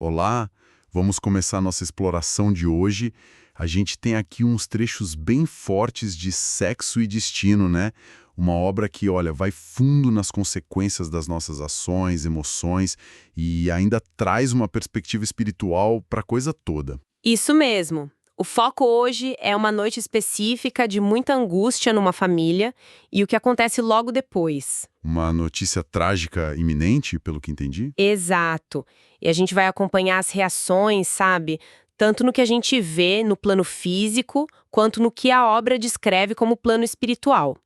Olá, vamos começar nossa exploração de hoje. A gente tem aqui uns trechos bem fortes de Sexo e Destino, né? Uma obra que, olha, vai fundo nas consequências das nossas ações, emoções e ainda traz uma perspectiva espiritual para a coisa toda. Isso mesmo. O foco hoje é uma noite específica de muita angústia numa família e o que acontece logo depois. Uma notícia trágica iminente, pelo que entendi? Exato. E a gente vai acompanhar as reações, sabe? Tanto no que a gente vê no plano físico, quanto no que a obra descreve como plano espiritual.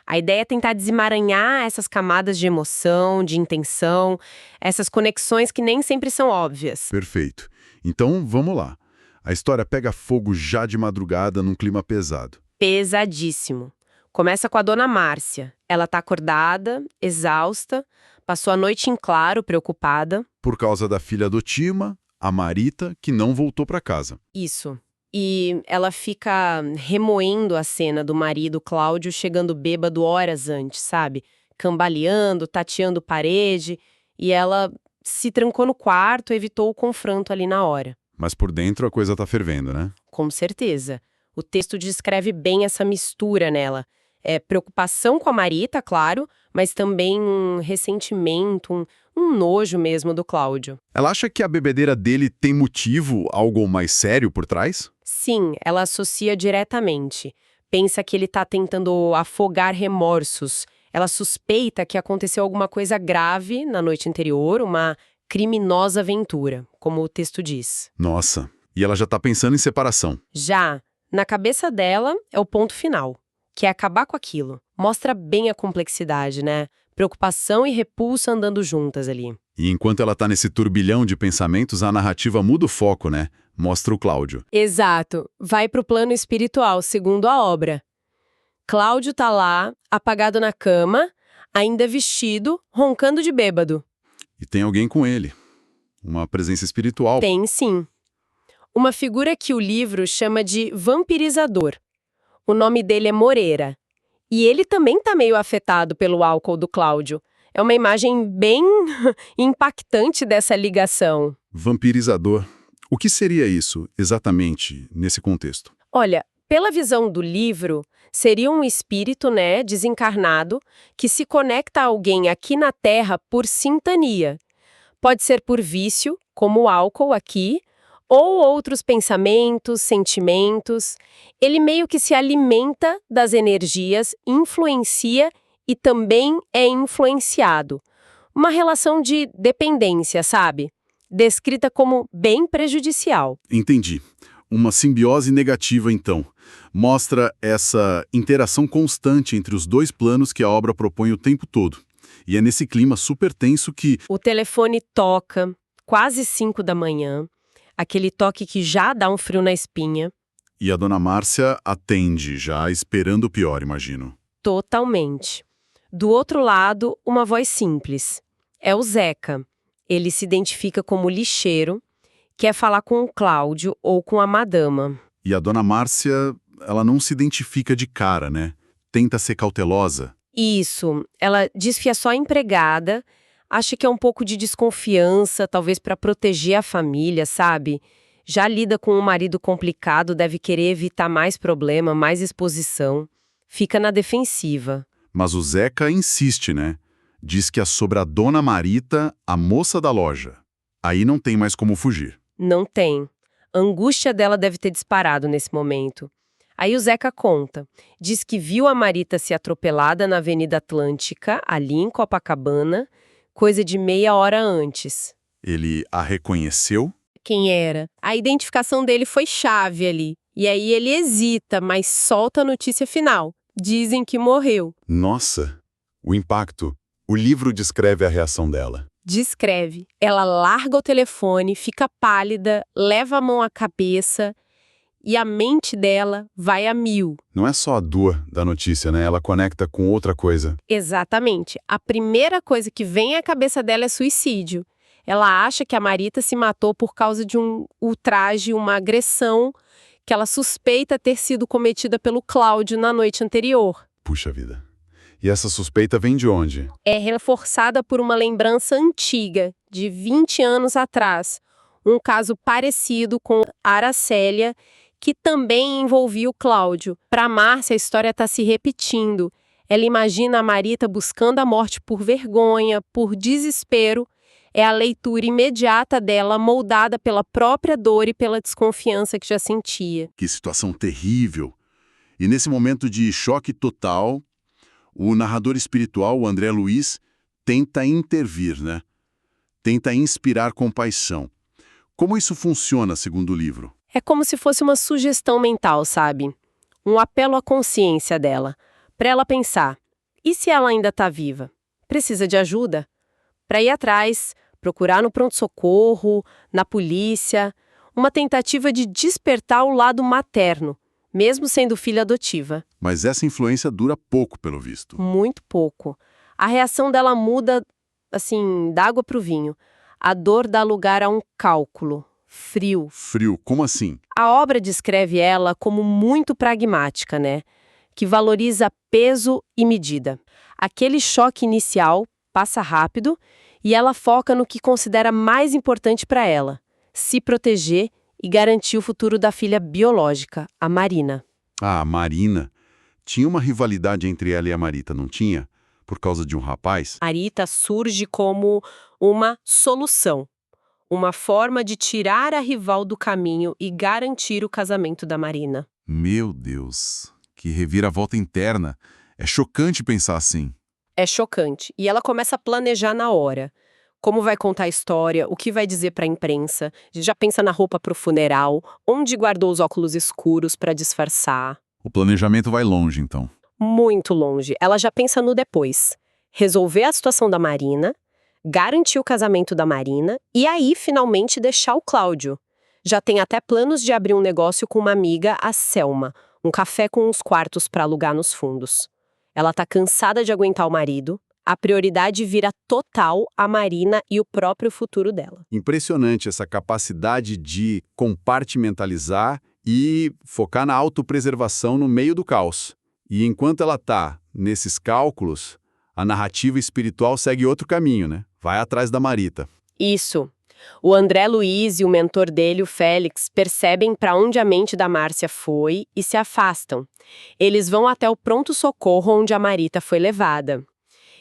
A ideia é tentar desemaranhar essas camadas de emoção, de intenção, essas conexões que nem sempre são óbvias. Perfeito. Então, vamos lá. A história pega fogo já de madrugada num clima pesado. Pesadíssimo. Começa com a dona Márcia. Ela tá acordada, exausta, passou a noite em claro, preocupada. Por causa da filha adotiva, a Marita, que não voltou para casa. Isso. E ela fica remoendo a cena do marido Cláudio chegando bêbado horas antes, sabe? Cambaleando, tateando parede. E ela se trancou no quarto, evitou o confronto ali na hora. Mas por dentro a coisa tá fervendo, né? Com certeza. O texto descreve bem essa mistura nela. É preocupação com a Marita, claro, mas também um ressentimento, um nojo mesmo do Cláudio. Ela acha que a bebedeira dele tem motivo, algo mais sério por trás? Sim, ela associa diretamente. Pensa que ele tá tentando afogar remorsos. Ela suspeita que aconteceu alguma coisa grave na noite anterior, uma criminosa aventura, como o texto diz. Nossa, e ela já tá pensando em separação. Já, na cabeça dela, é o ponto final, que é acabar com aquilo. Mostra bem a complexidade, né? Preocupação e repulsa andando juntas ali. E enquanto ela tá nesse turbilhão de pensamentos, a narrativa muda o foco, né? Mostra o Cláudio. Exato. Vai pro plano espiritual, segundo a obra. Cláudio tá lá, apagado na cama, ainda vestido, roncando de bêbado. E tem alguém com ele. Uma presença espiritual. Tem sim. Uma figura que o livro chama de vampirizador. O nome dele é Moreira. E ele também tá meio afetado pelo álcool do Cláudio. É uma imagem bem impactante dessa ligação. Vampirizador. O que seria isso, exatamente, nesse contexto? Olha, pela visão do livro, seria um espírito, né, desencarnado, que se conecta a alguém aqui na Terra por sintonia. Pode ser por vício, como o álcool aqui, ou outros pensamentos, sentimentos. Ele meio que se alimenta das energias, influencia e também é influenciado. Uma relação de dependência, sabe? Descrita como bem prejudicial. Entendi. Uma simbiose negativa, então. Mostra essa interação constante entre os dois planos que a obra propõe o tempo todo. E é nesse clima super tenso que... O telefone toca, quase 5 da manhã, aquele toque que já dá um frio na espinha. E a dona Márcia atende, já esperando o pior, imagino. Totalmente. Do outro lado, uma voz simples. É o Zeca. Ele se identifica como lixeiro, quer falar com o Cláudio ou com a madama. E a dona Márcia, ela não se identifica de cara, né? Tenta ser cautelosa. Isso. Ela diz que é só empregada, acha que é um pouco de desconfiança, talvez para proteger a família, sabe? Já lida com um marido complicado, deve querer evitar mais problema, mais exposição. Fica na defensiva. Mas o Zeca insiste, né? Diz que é sobre a dona Marita, a moça da loja. Aí não tem mais como fugir. Não tem. A angústia dela deve ter disparado nesse momento. Aí o Zeca conta. Diz que viu a Marita ser atropelada na Avenida Atlântica, ali em Copacabana, coisa de meia hora antes. Ele a reconheceu? Quem era? A identificação dele foi chave ali. E aí ele hesita, mas solta a notícia final. Dizem que morreu. Nossa, o impacto. O livro descreve a reação dela. Descreve. Ela larga o telefone, fica pálida, leva a mão à cabeça e a mente dela vai a mil. Não é só a dor da notícia, né? Ela conecta com outra coisa. Exatamente. A primeira coisa que vem à cabeça dela é suicídio. Ela acha que a Marita se matou por causa de um ultraje, uma agressão que ela suspeita ter sido cometida pelo Cláudio na noite anterior. Puxa vida. E essa suspeita vem de onde? É reforçada por uma lembrança antiga, de 20 anos atrás. um caso parecido com Aracélia, que também envolvia o Cláudio. Para Márcia, a história está se repetindo. Ela imagina a Marita buscando a morte por vergonha, por desespero. É a leitura imediata dela, moldada pela própria dor e pela desconfiança que já sentia. Que situação terrível! E nesse momento de choque total, o narrador espiritual, o André Luiz, tenta intervir, né? Tenta inspirar compaixão. Como isso funciona, segundo o livro? É como se fosse uma sugestão mental, sabe? Um apelo à consciência dela, para ela pensar: e se ela ainda está viva? Precisa de ajuda? Para ir atrás, procurar no pronto-socorro, na polícia, uma tentativa de despertar o lado materno, mesmo sendo filha adotiva. Mas essa influência dura pouco, pelo visto. Muito pouco. A reação dela muda, assim, da água para o vinho. A dor dá lugar a um cálculo. Frio. Frio, como assim? A obra descreve ela como muito pragmática, né? Que valoriza peso e medida. Aquele choque inicial passa rápido e ela foca no que considera mais importante para ela: se proteger e garantir o futuro da filha biológica, a Marina. Ah, a Marina. Tinha uma rivalidade entre ela e a Marita, não tinha? Por causa de um rapaz? Marita surge como uma solução. Uma forma de tirar a rival do caminho e garantir o casamento da Marina. Meu Deus, que reviravolta interna. É chocante pensar assim. É chocante. E ela começa a planejar na hora. Como vai contar a história, o que vai dizer para a imprensa, já pensa na roupa para o funeral, onde guardou os óculos escuros para disfarçar. O planejamento vai longe, então. Muito longe. Ela já pensa no depois. Resolver a situação da Marina, garantir o casamento da Marina e aí, finalmente, deixar o Cláudio. Já tem até planos de abrir um negócio com uma amiga, a Selma, um café com uns quartos para alugar nos fundos. Ela tá cansada de aguentar o marido, a prioridade vira total a Marina e o próprio futuro dela. Impressionante essa capacidade de compartimentalizar e focar na autopreservação no meio do caos. E enquanto ela tá nesses cálculos, a narrativa espiritual segue outro caminho, né? Vai atrás da Marita. Isso. O André Luiz e o mentor dele, o Félix, percebem para onde a mente da Márcia foi e se afastam. Eles vão até o pronto-socorro onde a Marita foi levada.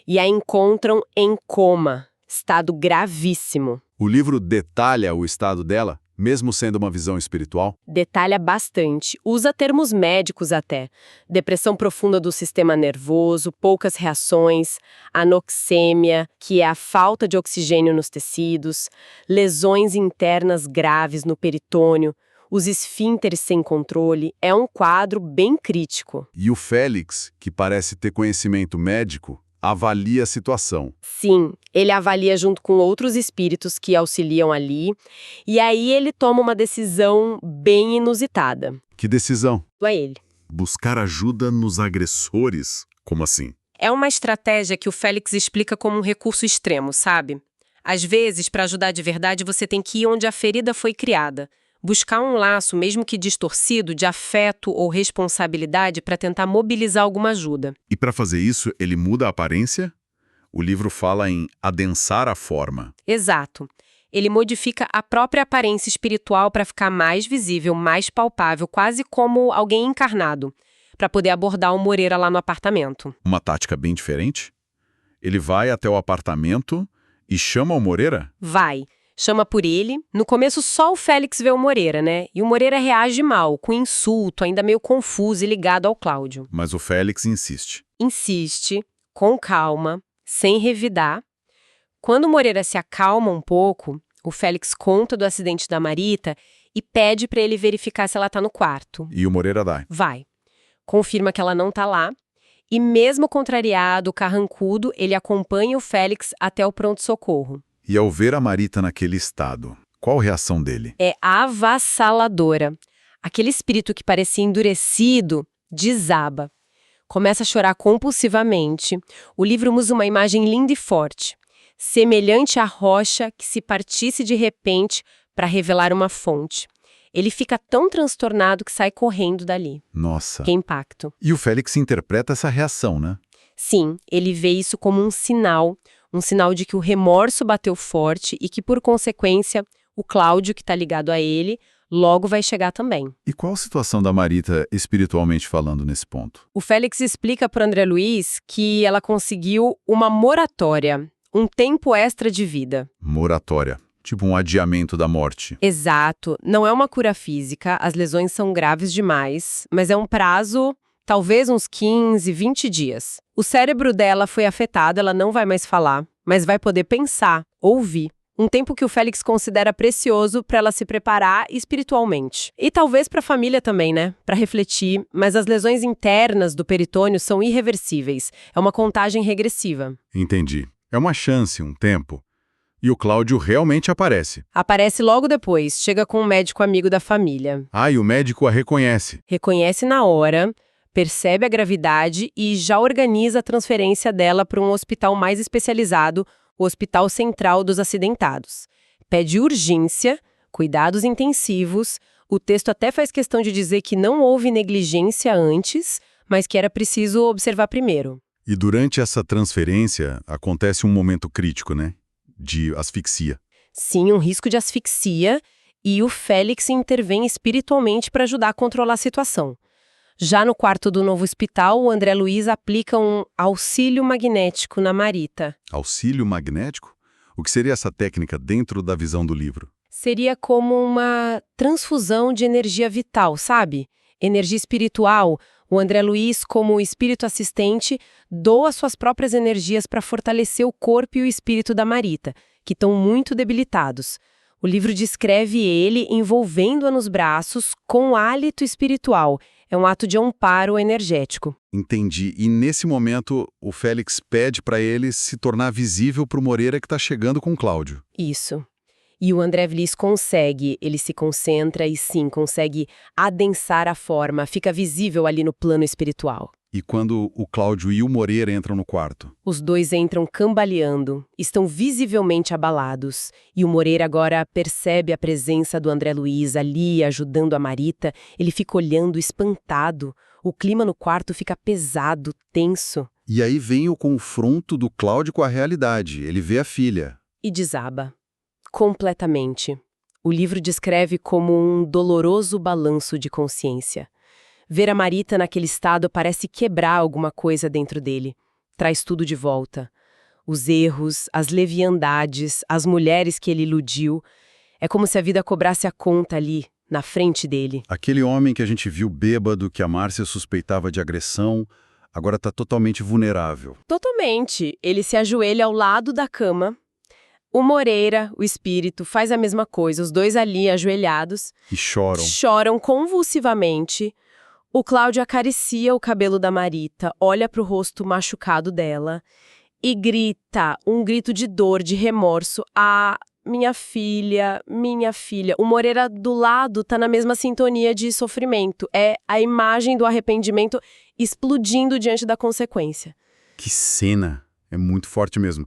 E a encontram em coma, estado gravíssimo. O livro detalha o estado dela, mesmo sendo uma visão espiritual? Detalha bastante, usa termos médicos até. Depressão profunda do sistema nervoso, poucas reações, anoxêmia, que é a falta de oxigênio nos tecidos, lesões internas graves no peritônio, os esfínteres sem controle. É um quadro bem crítico. E o Félix, que parece ter conhecimento médico, avalia a situação. Sim, ele avalia junto com outros espíritos que auxiliam ali, e aí ele toma uma decisão bem inusitada. Que decisão? É ele. Buscar ajuda nos agressores? Como assim? É uma estratégia que o Félix explica como um recurso extremo, sabe? Às vezes, para ajudar de verdade, você tem que ir onde a ferida foi criada. Buscar um laço, mesmo que distorcido, de afeto ou responsabilidade para tentar mobilizar alguma ajuda. E para fazer isso, ele muda a aparência? O livro fala em adensar a forma. Exato. Ele modifica a própria aparência espiritual para ficar mais visível, mais palpável, quase como alguém encarnado, para poder abordar o Moreira lá no apartamento. Uma tática bem diferente? Ele vai até o apartamento e chama o Moreira? Vai. Chama por ele. No começo, só o Félix vê o Moreira, né? E o Moreira reage mal, com insulto, ainda meio confuso e ligado ao Cláudio. Mas o Félix insiste. Insiste, com calma, sem revidar. Quando o Moreira se acalma um pouco, o Félix conta do acidente da Marita e pede para ele verificar se ela tá no quarto. E o Moreira dá. Vai. Confirma que ela não tá lá. E mesmo contrariado, carrancudo, ele acompanha o Félix até o pronto-socorro. E ao ver a Marita naquele estado, qual a reação dele? É avassaladora. Aquele espírito que parecia endurecido desaba. Começa a chorar compulsivamente. O livro usa uma imagem linda e forte, semelhante à rocha que se partisse de repente para revelar uma fonte. Ele fica tão transtornado que sai correndo dali. Nossa. Que impacto. E o Félix interpreta essa reação, né? Sim, ele vê isso como um sinal de que o remorso bateu forte e que, por consequência, O Cláudio, que está ligado a ele, logo vai chegar também. E qual a situação da Marita espiritualmente falando nesse ponto? O Félix explica para André Luiz que ela conseguiu uma moratória, um tempo extra de vida. Moratória. Tipo um adiamento da morte. Exato. Não é uma cura física, as lesões são graves demais, mas é um prazo, talvez uns 15, 20 dias. O cérebro dela foi afetado, ela não vai mais falar, mas vai poder pensar, ouvir. Um tempo que o Félix considera precioso para ela se preparar espiritualmente. E talvez para a família também, né? Para refletir, mas as lesões internas do peritônio são irreversíveis. É uma contagem regressiva. Entendi. É uma chance, um tempo. E o Cláudio realmente aparece. Aparece logo depois, chega com um médico amigo da família. Ah, e o médico a reconhece. Reconhece na hora, percebe a gravidade e já organiza a transferência dela para um hospital mais especializado, o Hospital Central dos Acidentados. Pede urgência, cuidados intensivos, o texto até faz questão de dizer que não houve negligência antes, mas que era preciso observar primeiro. E durante essa transferência acontece um momento crítico, né? De asfixia. Sim, um risco de asfixia, e o Félix intervém espiritualmente para ajudar a controlar a situação. Já no quarto do novo hospital, o André Luiz aplica um auxílio magnético na Marita. Auxílio magnético? O que seria essa técnica dentro da visão do livro? Seria como uma transfusão de energia vital, sabe? Energia espiritual. O André Luiz, como espírito assistente, doa suas próprias energias para fortalecer o corpo e o espírito da Marita, que estão muito debilitados. O livro descreve ele envolvendo-a nos braços com hálito espiritual. É um ato de amparo energético. Entendi. E nesse momento, o Félix pede para ele se tornar visível para o Moreira que está chegando com o Cláudio. Isso. E o André Luiz consegue, ele se concentra e sim, consegue adensar a forma, fica visível ali no plano espiritual. E quando o Cláudio e o Moreira entram no quarto? Os dois entram cambaleando, estão visivelmente abalados. E o Moreira agora percebe a presença do André Luiz ali, ajudando a Marita. Ele fica olhando, espantado. O clima no quarto fica pesado, tenso. E aí vem o confronto do Cláudio com a realidade. Ele vê a filha. E desaba. Completamente. O livro descreve como um doloroso balanço de consciência. Ver a Marita naquele estado parece quebrar alguma coisa dentro dele. Traz tudo de volta. Os erros, as leviandades, as mulheres que ele iludiu. É como se a vida cobrasse a conta ali, na frente dele. Aquele homem que a gente viu bêbado, que a Márcia suspeitava de agressão, agora está totalmente vulnerável. Totalmente. Ele se ajoelha ao lado da cama. O Moreira, o espírito, faz a mesma coisa. Os dois ali, ajoelhados. E choram. Choram convulsivamente. O Cláudio acaricia o cabelo da Marita, olha para o rosto machucado dela e grita, um grito de dor, de remorso. Ah, minha filha, minha filha. O Moreira do lado tá na mesma sintonia de sofrimento. É a imagem do arrependimento explodindo diante da consequência. Que cena! É muito forte mesmo.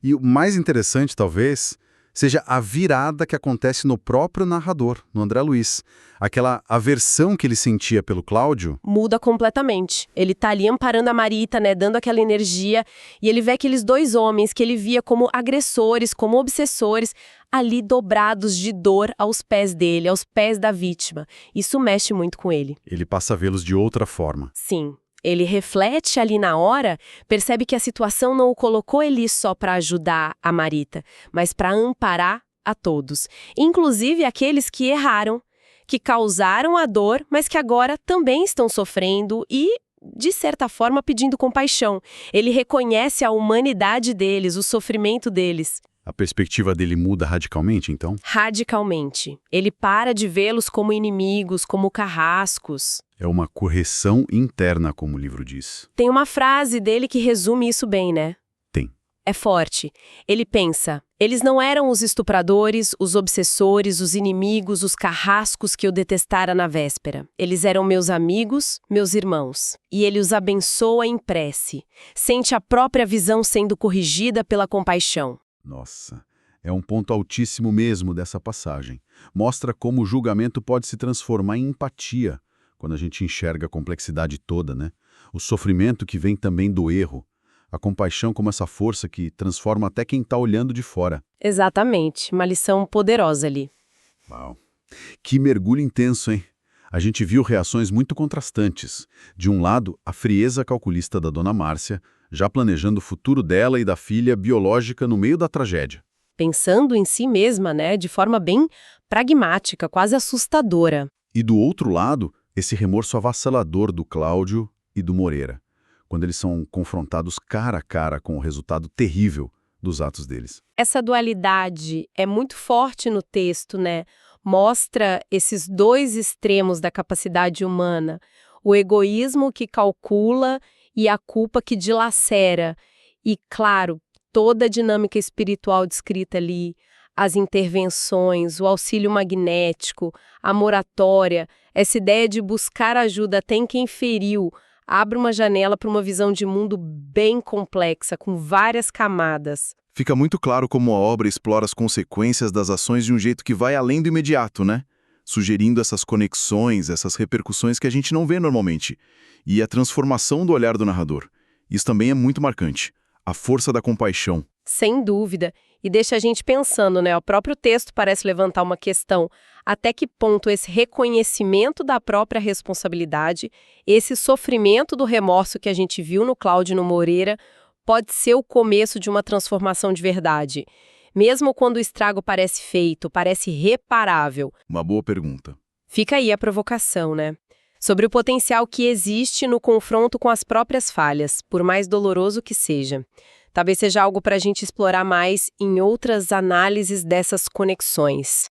E o mais interessante, talvez, seja a virada que acontece no próprio narrador, no André Luiz. Aquela aversão que ele sentia pelo Cláudio... Muda completamente. Ele tá ali amparando a Marita, né, dando aquela energia, e ele vê aqueles dois homens que ele via como agressores, como obsessores, ali dobrados de dor aos pés dele, aos pés da vítima. Isso mexe muito com ele. Ele passa a vê-los de outra forma. Sim. Ele reflete ali na hora, percebe que a situação não o colocou ali só para ajudar a Marita, mas para amparar a todos, inclusive aqueles que erraram, que causaram a dor, mas que agora também estão sofrendo e, de certa forma, pedindo compaixão. Ele reconhece a humanidade deles, o sofrimento deles. A perspectiva dele muda radicalmente, então? Radicalmente. Ele para de vê-los como inimigos, como carrascos. É uma correção interna, como o livro diz. Tem uma frase dele que resume isso bem, né? Tem. É forte. Ele pensa, eles não eram os estupradores, os obsessores, os inimigos, os carrascos que eu detestara na véspera. Eles eram meus amigos, meus irmãos. E ele os abençoa em prece. Sente a própria visão sendo corrigida pela compaixão. Nossa, é um ponto altíssimo mesmo dessa passagem. Mostra como o julgamento pode se transformar em empatia, quando a gente enxerga a complexidade toda, né? O sofrimento que vem também do erro. A compaixão como essa força que transforma até quem está olhando de fora. Exatamente, uma lição poderosa ali. Uau. Que mergulho intenso, hein? A gente viu reações muito contrastantes. De um lado, a frieza calculista da dona Márcia, já planejando o futuro dela e da filha biológica no meio da tragédia. Pensando em si mesma, né, de forma bem pragmática, quase assustadora. E do outro lado, esse remorso avassalador do Cláudio e do Moreira, quando eles são confrontados cara a cara com o resultado terrível dos atos deles. Essa dualidade é muito forte no texto, né? Mostra esses dois extremos da capacidade humana, o egoísmo que calcula e a culpa que dilacera. E, claro, toda a dinâmica espiritual descrita ali, as intervenções, o auxílio magnético, a moratória, essa ideia de buscar ajuda até em quem feriu, abre uma janela para uma visão de mundo bem complexa, com várias camadas. Fica muito claro como a obra explora as consequências das ações de um jeito que vai além do imediato, né? Sugerindo essas conexões, essas repercussões que a gente não vê normalmente. E a transformação do olhar do narrador. Isso também é muito marcante. A força da compaixão. Sem dúvida. E deixa a gente pensando, né? O próprio texto parece levantar uma questão. Até que ponto esse reconhecimento da própria responsabilidade, esse sofrimento do remorso que a gente viu no Cláudio e no Moreira, pode ser o começo de uma transformação de verdade? Mesmo quando o estrago parece feito, parece reparável. Uma boa pergunta. Fica aí a provocação, né? Sobre o potencial que existe no confronto com as próprias falhas, por mais doloroso que seja. Talvez seja algo para a gente explorar mais em outras análises dessas conexões.